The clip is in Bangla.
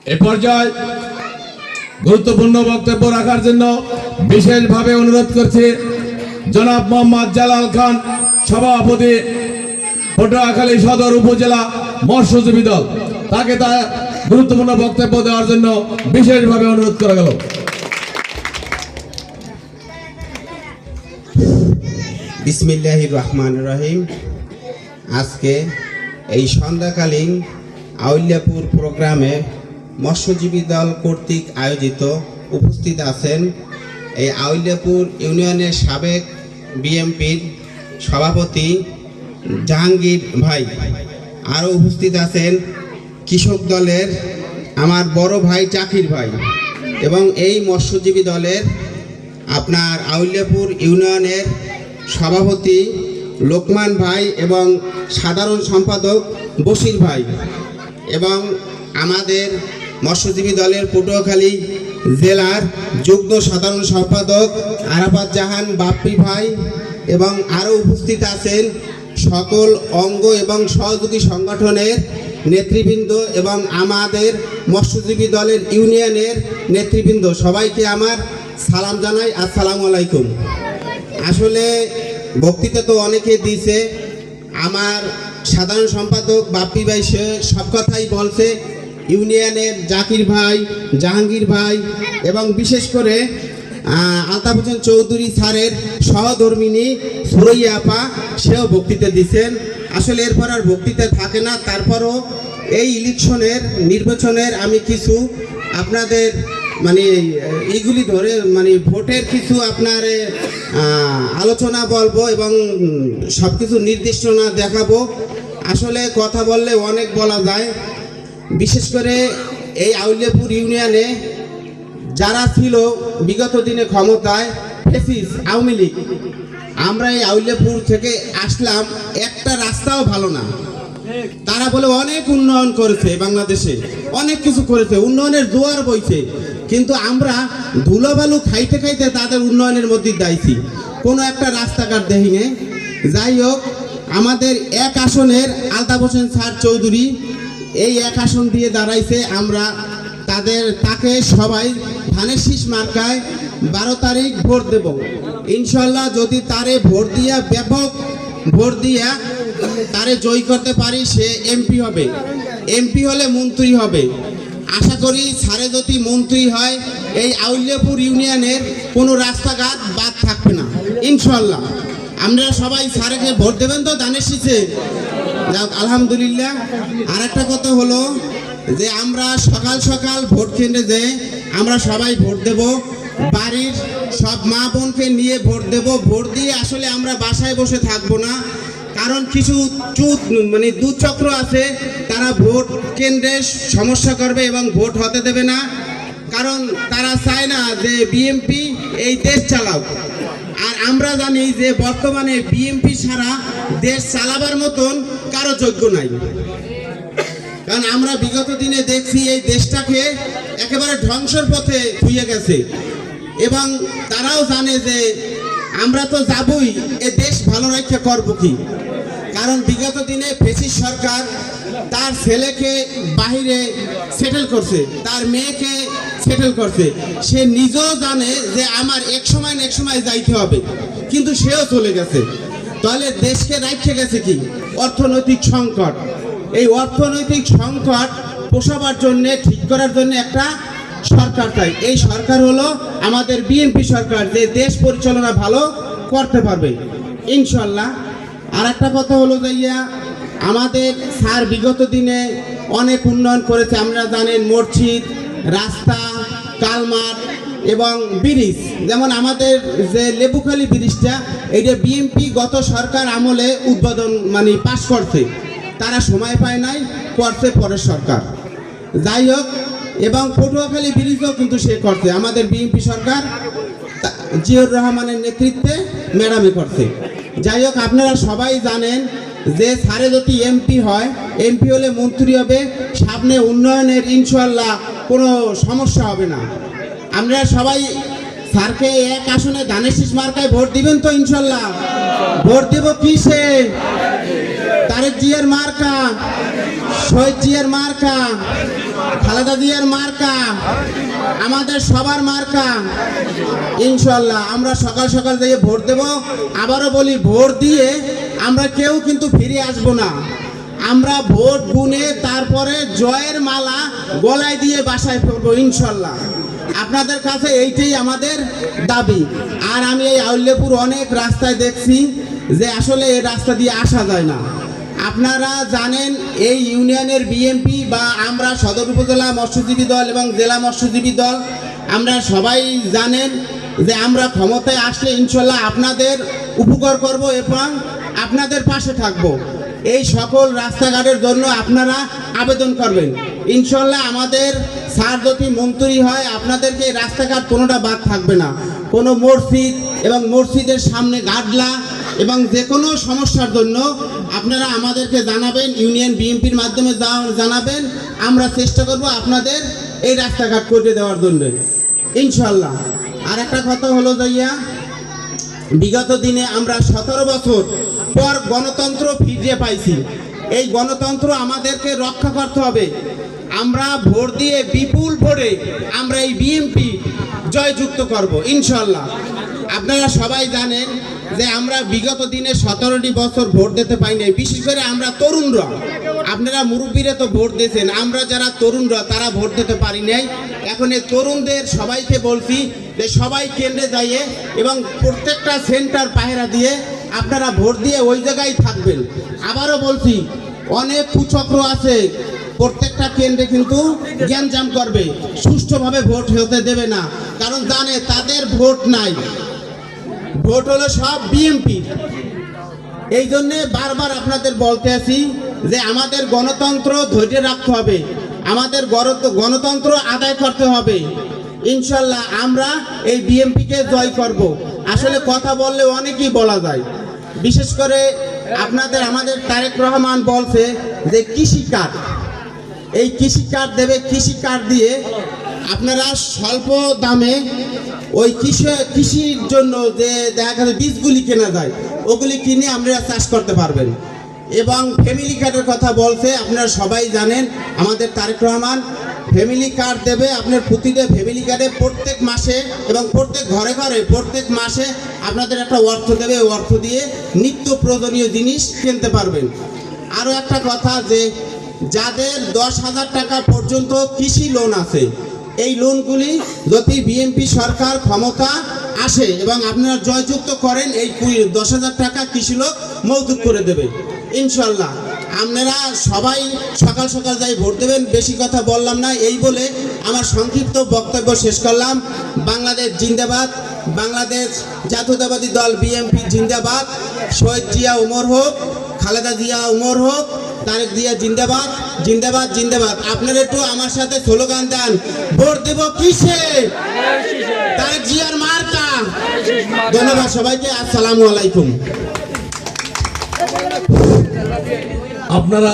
এ পর্যায়ে গুরুত্বপূর্ণ বক্তব্য রাখার জন্য বিশেষভাবে অনুরোধ করছি জনাব মোহাম্মদ জালাল খান, সভাপতি পটুয়াখালী সদর উপজেলা মৎস্যজীবী দল। তাকে তার গুরুত্বপূর্ণ বক্তব্য দেওয়ার জন্য বিশেষভাবে অনুরোধ করা গেল। বিসমিল্লাহির রহমানির রহিম। আজকে এই সন্ধ্যাকালীন আউলিয়াপুর প্রোগ্রামে মৎস্যজীবী দল কর্তৃক আয়োজিত উপস্থিত আছেন এই আউলিয়াপুর ইউনিয়নের সাবেক বিএমপির সভাপতি জাহাঙ্গীর ভাই। আরও উপস্থিত আছেন কৃষক দলের আমার বড় ভাই জাকির ভাই এবং এই মৎস্যজীবী দলের আপনার আউলিয়াপুর ইউনিয়নের সভাপতি লোকমান ভাই এবং সাধারণ সম্পাদক বশির ভাই এবং আমাদের মৎস্যজীবী দলের পটুয়াখালী জেলার যুগ্ম সাধারণ সম্পাদক আরাফাত জাহান বাপ্পি ভাই এবং আরও উপস্থিত আছেন সকল অঙ্গ এবং সহযোগী সংগঠনের নেতৃবৃন্দ এবং আমাদের মৎস্যজীবী দলের ইউনিয়নের নেতৃবৃন্দ। সবাইকে আমার সালাম জানাই, আসসালামু আলাইকুম। আসলে বক্তৃতা তো অনেকে দিয়েছে, আমার সাধারণ সম্পাদক বাপ্পি ভাই সে সব কথাই বলছে, ইউনিয়নের জাকির ভাই, জাহাঙ্গীর ভাই এবং বিশেষ করে আলতাফ হোসেন চৌধুরী স্যারের সহধর্মিনী সুরৈয়া আপা সেও বক্তৃতা দিচ্ছেন। আসলে এরপর আর বক্তৃতা থাকে না, তারপরও এই ইলেকশনের নির্বাচনের আমি কিছু আপনাদের মানে এইগুলি ধরে মানে ভোটের কিছু আপনার আলোচনা বলবো এবং সব কিছু নির্দিষ্টনা দেখাবো। আসলে কথা বললে অনেক বলা যায়। বিশেষ করে এই আউলিয়াপুর ইউনিয়নে যারা ছিল বিগত দিনে ক্ষমতায়, ফেসিস আওয়ামী লীগ, আমরা এই আউলিয়াপুর থেকে আসলাম, একটা রাস্তাও ভালো না। তারা বলে অনেক উন্নয়ন করেছে, বাংলাদেশে অনেক কিছু করেছে, উন্নয়নের জোয়ার বইছে, কিন্তু আমরা ধুলোবালু খাইতে খাইতে তাদের উন্নয়নের মধ্যে দাইছি, কোনো একটা রাস্তাঘাট দেখিনি। যাই হোক, আমাদের এক আসনের আলতাফ হোসেন স্যার চৌধুরী এই এক আসন দিয়ে দাঁড়াইছে। আমরা তাকে সবাই ধানের শীষ মার্কায় 12 তারিখ ভোট দেব ইনশাল্লাহ। যদি তারে ভোট দিয়া ব্যাপক ভোট দিয়া তারে জয় করতে পারি, সে এমপি হবে। এমপি হলে মন্ত্রী হবে। আশা করি স্যারে যদি মন্ত্রী হয় এই আউলিয়াপুর ইউনিয়নের কোনো রাস্তাঘাট বাদ থাকবে না ইনশাল্লাহ। আমরা সবাই স্যারকে ভোট দেবেন তো ধানের শীষে? যাক, আলহামদুলিল্লাহ। আর একটা কথা হলো যে আমরা সকাল সকাল ভোট কেন্দ্রে যে আমরা সবাই ভোট দেব, বাড়ির সব মা বোনকে নিয়ে ভোট দেব। ভোট দিয়ে আসলে আমরা বাসায় বসে থাকবো না, কারণ কিছু মানে দুচক্র আছে, তারা ভোট কেন্দ্রে সমস্যা করবে এবং ভোট হতে দেবে না, কারণ তারা চায় না যে বিএমপি এই দেশ চালাক। আর আমরা জানি যে বর্তমানে বিএমপি ছাড়া দেশ চালাবার মতন কারো যোগ্য নাই, কারণ আমরা বিগত দিনে দেখছি এই দেশটাকে একেবারে ধ্বংসের পথে ধুয়ে গেছে এবং তারাও জানে যে আমরা তো যাবই, এ দেশ ভালো রক্ষা করবো কি। কারণ বিগত দিনে ফেসিস সরকার তার ছেলেকে বাহিরে সেটেল করছে, তার মেয়েকে সেটেল করছে। সে নিজেও জানে যে আমার এক সময় না এক সময় যাইতে হবে, কিন্তু সেও চলে গেছে। তাহলে দেশকে রাখতে গেছে কি? অর্থনৈতিক সংকট। এই অর্থনৈতিক সংকট পোষাবার জন্য, ঠিক করার জন্য একটা সরকার চাই। এই সরকার হলো আমাদের বিএনপি সরকার, যে দেশ পরিচালনা ভালো করতে পারবে ইনশাল্লাহ। আর একটা কথা হলো যাইয়া, আমাদের স্যার বিগত দিনে অনেক উন্নয়ন করেছে। আমরা জানেন মসজিদ, রাস্তা, কালমার এবং ব্রিজ। যেমন আমাদের যে লেবুখালী ব্রিজটা, এইটা বিএমপি গত সরকার আমলে উদ্বোধন মানে পাশ করছে, তারা সময় পায় নাই, করছে পরের সরকার। যাই হোক, এবং পটুয়াখালী ব্রিজও কিন্তু সে করছে, আমাদের বিএনপি সরকার জিয়র রহমানের নেতৃত্বে ম্যাডামে করছে। যাই হোক, আপনারা সবাই জানেন যে স্যারে যদি এমপি হয়, এমপি হলে মন্ত্রী হবে, সামনে উন্নয়নের ইনশাল্লাহ কোনো সমস্যা হবে না। আমরা সবাই স্যারকে এক আসনে ধানের শীষ মার্কায় ভোট দিবেন তো ইনশাল্লাহ? ভোট দেব কিসে? তার তারেক জিয়ার মার্কা, শহীদ জিয়ার মার্কা, খালেদা জিয়ার মার্কা, আমাদের সবার মার্কা। ইনশাল্লাহ আমরা সকাল সকাল দিয়ে ভোট দেব। আবারও বলি, ভোট দিয়ে আমরা কেউ কিন্তু ফিরে আসব না। আমরা ভোট গুনে তারপরে জয়ের মালা গলায় দিয়ে বাসায় ফিরবো ইনশাল্লাহ। আপনাদের কাছে এইটাই আমাদের দাবি। আর আমি এই আউল্যপুর অনেক রাস্তায় দেখছি যে আসলে এই রাস্তা দিয়ে আসা যায় না। আপনারা জানেন এই ইউনিয়নের বিএমপি বা আমরা সদর উপজেলা মৎস্যজীবী দল এবং জেলা মৎস্যজীবী দল আমরা সবাই জানেন যে আমরা ক্ষমতায় আসলে ইনশাল্লাহ আপনাদের উপকার করব এবং আপনাদের পাশে থাকব। এই সকল রাস্তাঘাটের জন্য আপনারা আবেদন করবেন ইনশাল্লাহ। আমাদের স্যার যদি মন্ত্রী হয় আপনাদেরকে এই রাস্তাঘাট কোনোটা বাদ থাকবে না। কোনো মসজিদ এবং মসজিদের সামনে গাডলা এবং যে কোনো সমস্যার জন্য আপনারা আমাদেরকে জানাবেন, ইউনিয়ন বিএমপির মাধ্যমে জানাবেন। আমরা চেষ্টা করব আপনাদের এই রাস্তাঘাট করে দেওয়ার জন্য ইনশাল্লাহ। আর একটা কথা হলো যাইয়া, বিগত দিনে আমরা 17 বছর পর গণতন্ত্র ফিরে পাইছি। এই গণতন্ত্র আমাদেরকে রক্ষা করতে হবে। আমরা ভোট দিয়ে বিপুল ভোটে আমরা এই বিএমপি জয়যুক্ত করব ইনশাল্লাহ। আপনারা সবাই জানেন যে আমরা বিগত দিনে 17টি বছর ভোট দিতে পাই নাই, বিশেষ করে আমরা তরুণরা। আপনারা মুরব্বীরা তো ভোট দিয়েছেন, আমরা যারা তরুণরা তারা ভোট দিতে পারি নাই। এখন এই তরুণদের সবাইকে বলছি যে সবাই কেন্দ্রে যাইয়ে এবং প্রত্যেকটা সেন্টার পাহারা দিয়ে আপনারা ভোট দিয়ে ওই জায়গায় থাকবেন। আবারও বলছি, অনেক কুচক্র আছে, প্রত্যেকটা কেন্দ্রে কিন্তু গ্যাঞ্জাম করবে, সুষ্ঠুভাবে ভোট হতে দেবে না। কারণ জানে তাদের ভোট নাই, ভোট হলো সব বিএমপি। এই জন্যে বারবার আপনাদের বলতে আছি যে আমাদের গণতন্ত্র ধৈর্য রাখতে হবে, আমাদের গণতন্ত্র আদায় করতে হবে ইনশাল্লাহ। আমরা এই বিএমপিকে জয় করব। আসলে কথা বললে অনেকই বলা যায়, বিশেষ করে আমাদের তারেক রহমান বলছে যে কৃষি কার্ড, এই কৃষি কার্ড দেবে। কৃষি কার্ড দিয়ে আপনারা স্বল্প দামে ওই কৃষির জন্য যে দেখা গেছে বীজগুলি কেনা যায়, ওগুলি কিনে আপনারা চাষ করতে পারবেন। এবং ফ্যামিলি কার্ডের কথা বলছে, আপনারা সবাই জানেন আমাদের তারেক রহমান ফ্যামিলি কার্ড দেবে। আপনার প্রতিটা ফ্যামিলি কার্ডে প্রত্যেক মাসে এবং প্রত্যেক ঘরে ঘরে প্রত্যেক মাসে আপনাদের একটা অর্থ দেবে। ওই অর্থ দিয়ে নিত্য প্রয়োজনীয় জিনিস কিনতে পারবেন। আরও একটা কথা, যে যাদের 10,000 টাকা পর্যন্ত কৃষি লোন আছে, এই লোনগুলি যদি বিএমপি সরকার ক্ষমতা আসে এবং আপনারা জয়যুক্ত করেন, এই 10,000 টাকা কৃষি লোন মওকুফ করে দেবে ইনশাল্লাহ। আপনারা সবাই সকাল সকাল যাই ভোট দেবেন। বেশি কথা বললাম না, এই বলে আমার সংক্ষিপ্ত বক্তব্য শেষ করলাম। বাংলাদেশ জিন্দাবাদ, বাংলাদেশ জাতীয়তাবাদী দল বিএমপি জিন্দাবাদ। শহীদ জিয়া উমর হোক, খালেদা জিয়া উমর হোক, তারেক জিয়া জিন্দাবাদ, জিন্দাবাদ, জিন্দাবাদ। আপনারা একটু আমার সাথে স্লোগান দেন, ভোট দেব কিসে? তারেক জিয়ার মার্কা। ধন্যবাদ সবাইকে, আসসালামু আলাইকুম। আপনারা